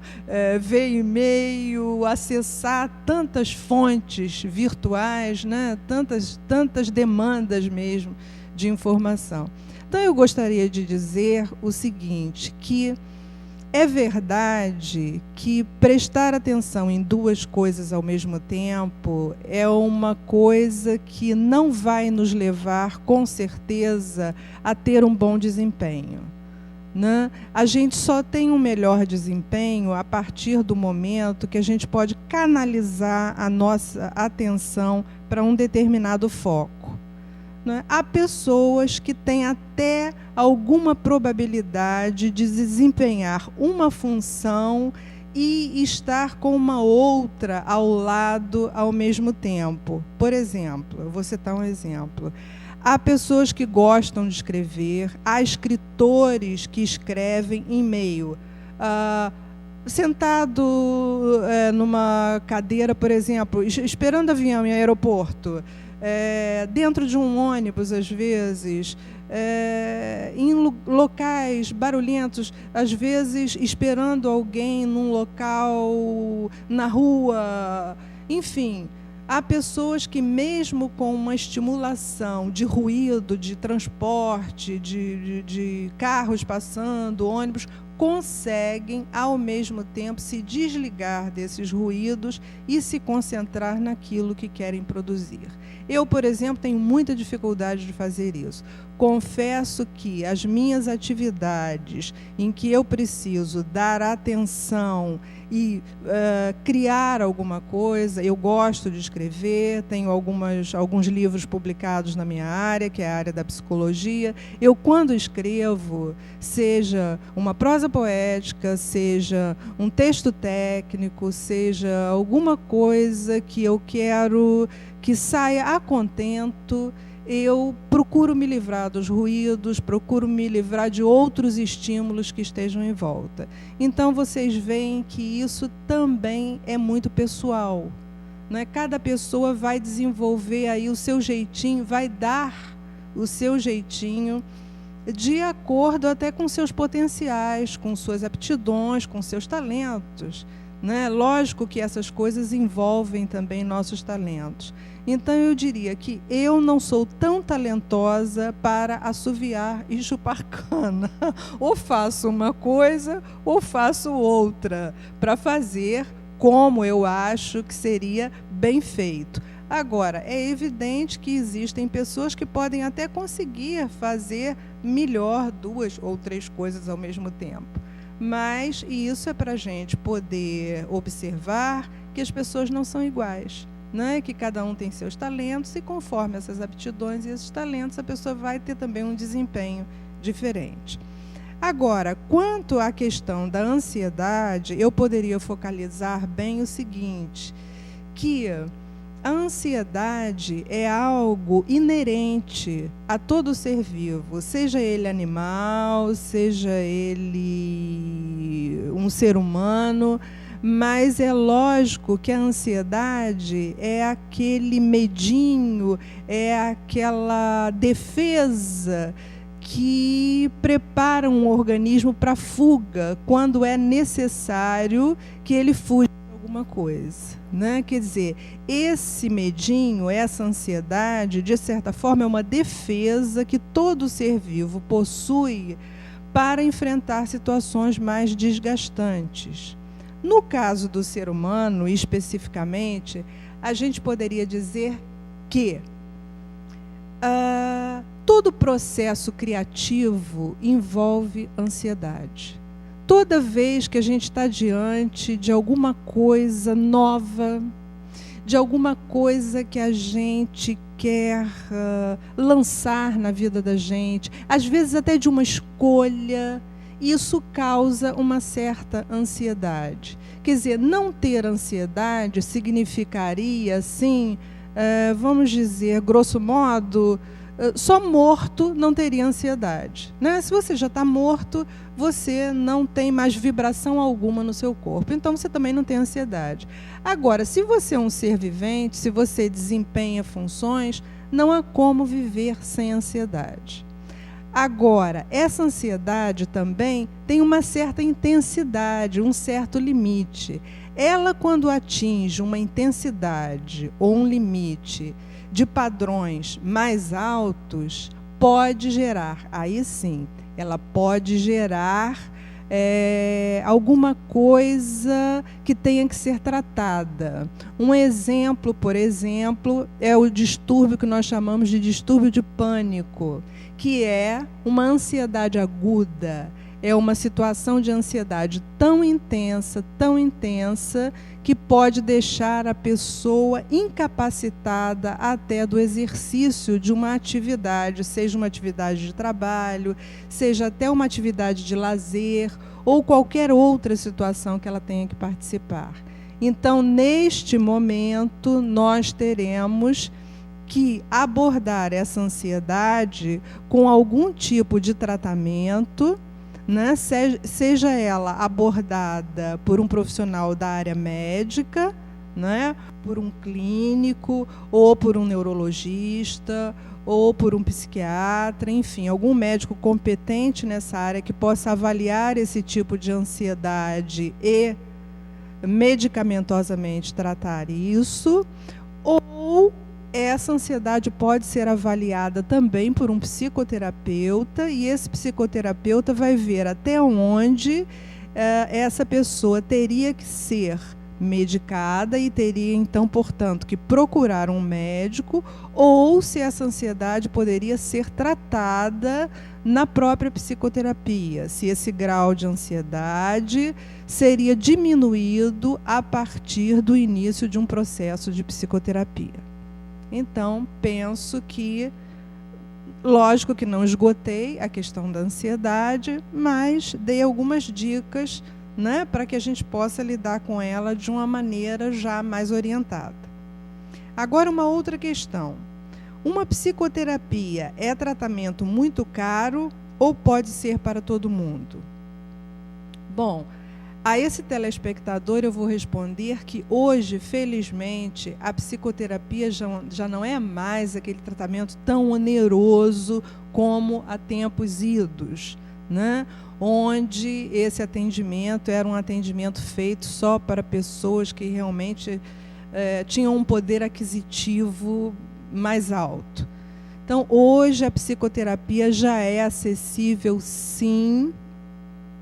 ver e-mail, acessar tantas fontes virtuais, né? tantas demandas mesmo de informação. Então, eu gostaria de dizer o seguinte, que é verdade que prestar atenção em duas coisas ao mesmo tempo é uma coisa que não vai nos levar, com certeza, a ter um bom desempenho, né? A gente só tem um melhor desempenho a partir do momento que a gente pode canalizar a nossa atenção para um determinado foco. Há pessoas que têm até alguma probabilidade de desempenhar uma função e estar com uma outra ao lado ao mesmo tempo. Por exemplo, eu vou citar um exemplo. Há pessoas que gostam de escrever, há escritores que escrevem em meio sentado numa cadeira, por exemplo, esperando avião em aeroporto, dentro de um ônibus, às vezes, em locais barulhentos, às vezes esperando alguém num local, na rua, enfim. Há pessoas que, mesmo com uma estimulação de ruído, de transporte, de carros passando, ônibus, conseguem, ao mesmo tempo, se desligar desses ruídos e se concentrar naquilo que querem produzir. Eu, por exemplo, tenho muita dificuldade de fazer isso. Confesso que as minhas atividades em que eu preciso dar atenção e criar alguma coisa, eu gosto de escrever, tenho alguns livros publicados na minha área, que é a área da psicologia. Eu, quando escrevo, seja uma prosa poética, seja um texto técnico, seja alguma coisa que eu quero que saia a contento, eu procuro me livrar dos ruídos, procuro me livrar de outros estímulos que estejam em volta. Então, vocês veem que isso também é muito pessoal, né? Cada pessoa vai desenvolver aí o seu jeitinho, vai dar o seu jeitinho de acordo até com seus potenciais, com suas aptidões, com seus talentos, né? Lógico que essas coisas envolvem também nossos talentos. Então, eu diria que eu não sou tão talentosa para assoviar e chupar cana. Ou faço uma coisa, ou faço outra, para fazer como eu acho que seria bem feito. Agora, é evidente que existem pessoas que podem até conseguir fazer melhor 2 ou 3 coisas ao mesmo tempo. Mas isso é para a gente poder observar que as pessoas não são iguais, né? Que cada um tem seus talentos e conforme essas aptidões e esses talentos, a pessoa vai ter também um desempenho diferente. Agora, quanto à questão da ansiedade, eu poderia focalizar bem o seguinte, que a ansiedade é algo inerente a todo ser vivo, seja ele animal, seja ele um ser humano, mas é lógico que a ansiedade é aquele medinho, é aquela defesa que prepara um organismo para fuga quando é necessário que ele fuja de alguma coisa, né? Quer dizer, esse medinho, essa ansiedade, de certa forma, é uma defesa que todo ser vivo possui para enfrentar situações mais desgastantes. No caso do ser humano, especificamente, a gente poderia dizer que todo processo criativo envolve ansiedade. Toda vez que a gente está diante de alguma coisa nova, de alguma coisa que a gente quer lançar na vida da gente, às vezes até de uma escolha, isso causa uma certa ansiedade. Quer dizer, não ter ansiedade significaria, assim, vamos dizer, grosso modo, só morto não teria ansiedade, né? Se você já está morto, você não tem mais vibração alguma no seu corpo, então você também não tem ansiedade. Agora, se você é um ser vivente, se você desempenha funções, não há como viver sem ansiedade. Agora, essa ansiedade também tem uma certa intensidade, um certo limite. Ela, quando atinge uma intensidade ou um limite de padrões mais altos, pode gerar, aí sim, ela pode gerar alguma coisa que tenha que ser tratada. Um exemplo, por exemplo, é o distúrbio que nós chamamos de distúrbio de pânico, que é uma ansiedade aguda, é uma situação de ansiedade tão intensa, que pode deixar a pessoa incapacitada até do exercício de uma atividade, seja uma atividade de trabalho, seja até uma atividade de lazer, ou qualquer outra situação que ela tenha que participar. Então, neste momento, nós teremos que abordar essa ansiedade com algum tipo de tratamento, né? Seja ela abordada por um profissional da área médica, né? Por um clínico, ou por um neurologista, ou por um psiquiatra, enfim, algum médico competente nessa área que possa avaliar esse tipo de ansiedade e medicamentosamente tratar isso, ou essa ansiedade pode ser avaliada também por um psicoterapeuta, e esse psicoterapeuta vai ver até onde essa pessoa teria que ser medicada e teria, então, portanto, que procurar um médico, ou se essa ansiedade poderia ser tratada na própria psicoterapia, se esse grau de ansiedade seria diminuído a partir do início de um processo de psicoterapia. Então, penso que, lógico que não esgotei a questão da ansiedade, mas dei algumas dicas, né, para que a gente possa lidar com ela de uma maneira já mais orientada. Agora, uma outra questão. Uma psicoterapia é tratamento muito caro ou pode ser para todo mundo? Bom, a esse telespectador eu vou responder que hoje, felizmente, a psicoterapia já não é mais aquele tratamento tão oneroso como há tempos idos, né? Onde esse atendimento era um atendimento feito só para pessoas que realmente tinham um poder aquisitivo mais alto. Então, hoje a psicoterapia já é acessível, sim,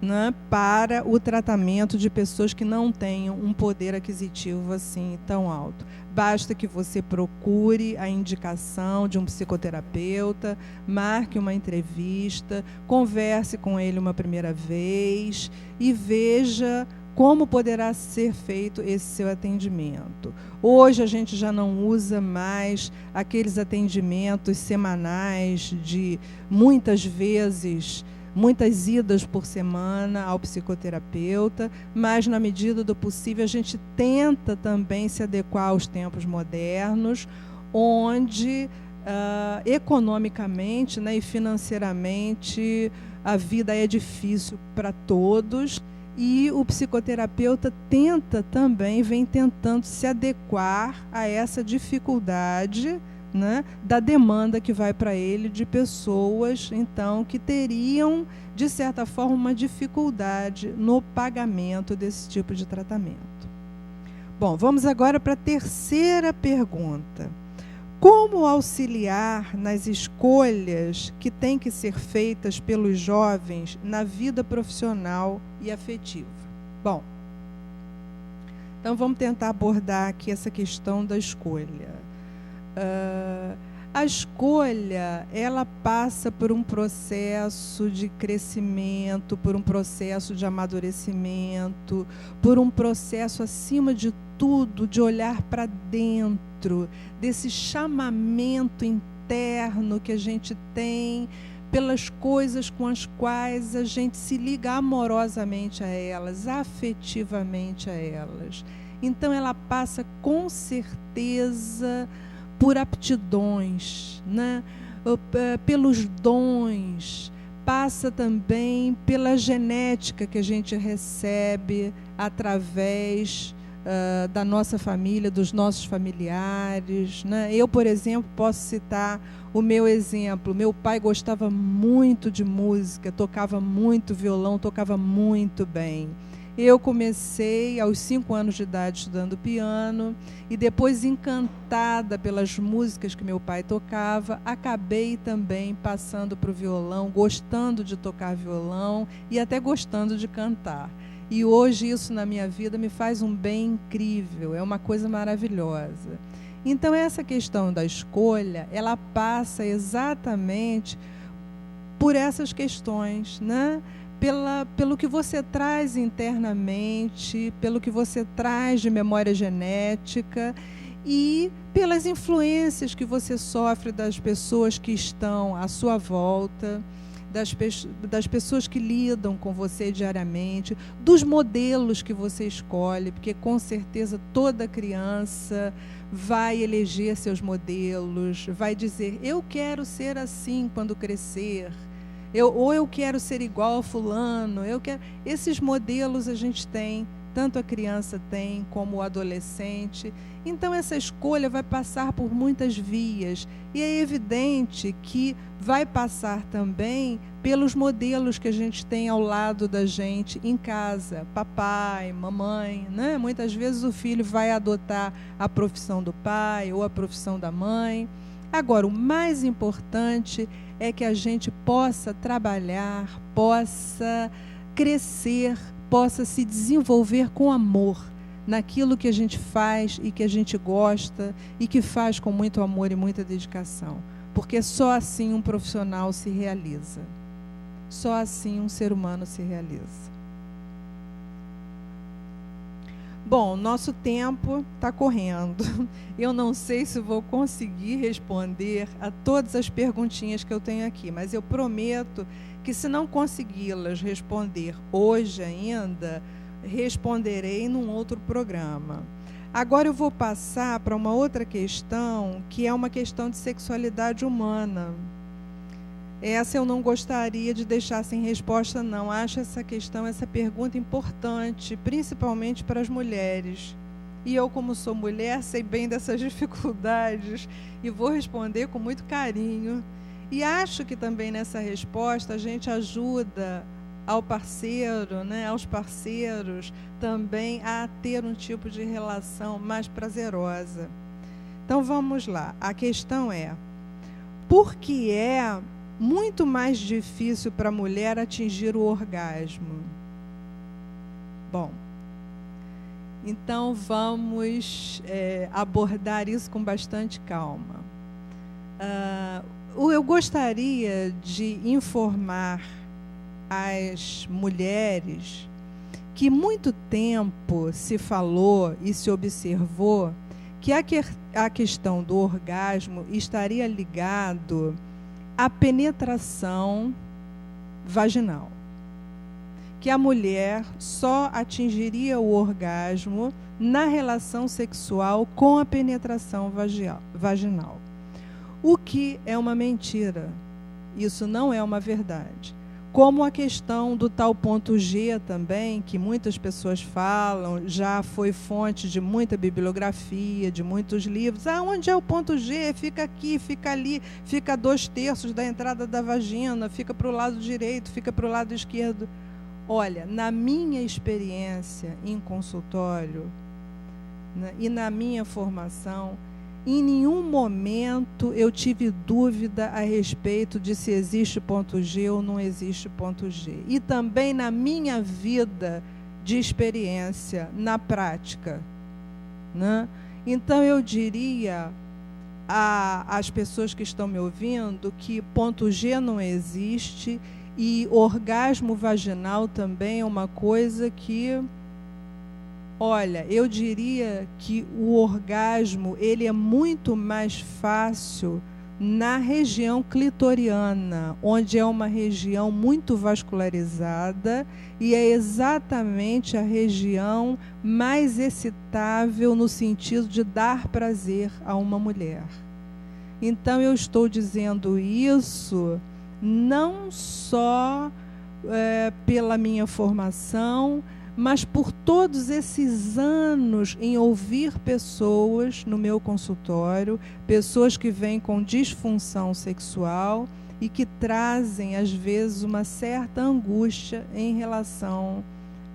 né, para o tratamento de pessoas que não tenham um poder aquisitivo assim tão alto. Basta que você procure a indicação de um psicoterapeuta, marque uma entrevista, converse com ele uma primeira vez e veja como poderá ser feito esse seu atendimento. Hoje a gente já não usa mais aqueles atendimentos semanais de muitas vezes, muitas idas por semana ao psicoterapeuta, mas na medida do possível a gente tenta também se adequar aos tempos modernos, onde economicamente, né, e financeiramente a vida é difícil para todos, e o psicoterapeuta vem tentando se adequar a essa dificuldade, né, da demanda que vai para ele de pessoas, então, que teriam, de certa forma, uma dificuldade no pagamento desse tipo de tratamento. Bom, vamos agora para a terceira pergunta. Como auxiliar nas escolhas que têm que ser feitas pelos jovens na vida profissional e afetiva? Bom, então vamos tentar abordar aqui essa questão da escolha. A escolha, ela passa por um processo de crescimento, por um processo de amadurecimento, por um processo, acima de tudo, de olhar para dentro, desse chamamento interno que a gente tem pelas coisas com as quais a gente se liga amorosamente a elas, afetivamente a elas. Então, ela passa com certeza por aptidões, né? Pelos dons, passa também pela genética que a gente recebe através da nossa família, dos nossos familiares, né? Eu, por exemplo, posso citar o meu exemplo. Meu pai gostava muito de música, tocava muito violão, tocava muito bem. Eu comecei aos 5 anos de idade estudando piano e depois, encantada pelas músicas que meu pai tocava, acabei também passando para o violão, gostando de tocar violão e até gostando de cantar. E hoje isso na minha vida me faz um bem incrível, é uma coisa maravilhosa. Então essa questão da escolha, ela passa exatamente por essas questões, né? Pelo que você traz internamente, pelo que você traz de memória genética e pelas influências que você sofre das pessoas que estão à sua volta, das pessoas que lidam com você diariamente, dos modelos que você escolhe, porque com certeza toda criança vai eleger seus modelos, vai dizer, eu quero ser assim quando crescer, ou eu quero ser igual a fulano, esses modelos a gente tem, tanto a criança tem como o adolescente. Então essa escolha vai passar por muitas vias e é evidente que vai passar também pelos modelos que a gente tem ao lado da gente em casa, papai, mamãe, né? Muitas vezes o filho vai adotar a profissão do pai ou a profissão da mãe. Agora, o mais importante é que a gente possa trabalhar, possa crescer, possa se desenvolver com amor naquilo que a gente faz e que a gente gosta e que faz com muito amor e muita dedicação. Porque só assim um profissional se realiza. Só assim um ser humano se realiza. Bom, nosso tempo está correndo. Eu não sei se vou conseguir responder a todas as perguntinhas que eu tenho aqui, mas eu prometo que, se não consegui-las responder hoje ainda, responderei num outro programa. Agora eu vou passar para uma outra questão, que é uma questão de sexualidade humana. Essa eu não gostaria de deixar sem resposta, não. Acho essa pergunta importante, principalmente para as mulheres. E eu, como sou mulher, sei bem dessas dificuldades e vou responder com muito carinho. E acho que também nessa resposta a gente ajuda ao parceiro, né, aos parceiros também a ter um tipo de relação mais prazerosa. Então vamos lá. A questão é: por que é muito mais difícil para a mulher atingir o orgasmo? Bom, então vamos abordar isso com bastante calma. Eu gostaria de informar as mulheres que muito tempo se falou e se observou que a questão do orgasmo estaria ligado à penetração vaginal, que a mulher só atingiria o orgasmo na relação sexual com a penetração vaginal. O que é uma mentira. Isso não é uma verdade. Como a questão do tal ponto G também, que muitas pessoas falam, já foi fonte de muita bibliografia, de muitos livros. Onde é o ponto G? Fica aqui, fica ali, fica a 2/3 da entrada da vagina, fica para o lado direito, fica para o lado esquerdo. Olha, na minha experiência em consultório, né, e na minha formação, em nenhum momento eu tive dúvida a respeito de se existe ponto G ou não existe ponto G. E também na minha vida de experiência, na prática, né? Então eu diria às pessoas que estão me ouvindo que ponto G não existe e orgasmo vaginal também é uma coisa que... Olha, eu diria que o orgasmo ele é muito mais fácil na região clitoriana, onde é uma região muito vascularizada e é exatamente a região mais excitável no sentido de dar prazer a uma mulher. Então, eu estou dizendo isso não só pela minha formação, mas por todos esses anos em ouvir pessoas no meu consultório, pessoas que vêm com disfunção sexual e que trazem, às vezes, uma certa angústia em relação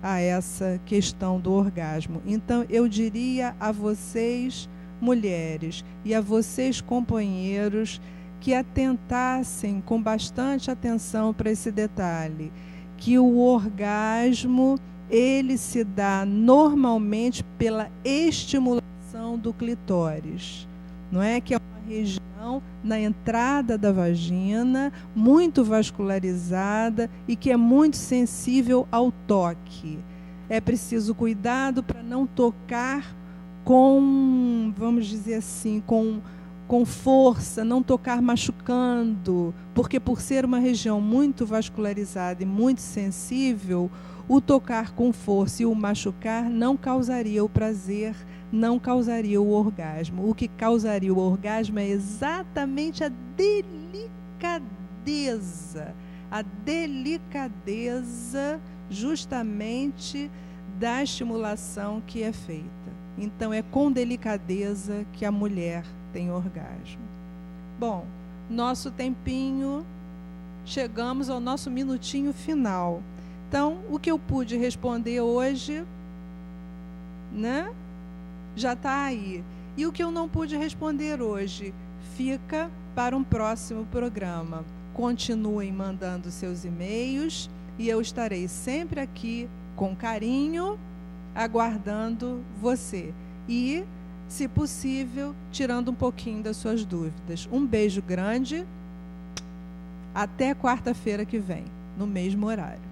a essa questão do orgasmo. Então, eu diria a vocês, mulheres, e a vocês, companheiros, que atentassem com bastante atenção para esse detalhe, que o orgasmo ele se dá normalmente pela estimulação do clitóris, não é? Que é uma região na entrada da vagina, muito vascularizada e que é muito sensível ao toque. É preciso cuidado para não tocar com, vamos dizer assim, com força, não tocar machucando, porque por ser uma região muito vascularizada e muito sensível, o tocar com força e o machucar não causaria o prazer, não causaria o orgasmo. O que causaria o orgasmo é exatamente a delicadeza justamente da estimulação que é feita. Então, é com delicadeza que a mulher tem orgasmo. Bom, nosso tempinho, chegamos ao nosso minutinho final. Então, o que eu pude responder hoje, né, já está aí. E o que eu não pude responder hoje fica para um próximo programa. Continuem mandando seus e-mails e eu estarei sempre aqui com carinho, aguardando você. E, se possível, tirando um pouquinho das suas dúvidas. Um beijo grande. Até quarta-feira que vem, no mesmo horário.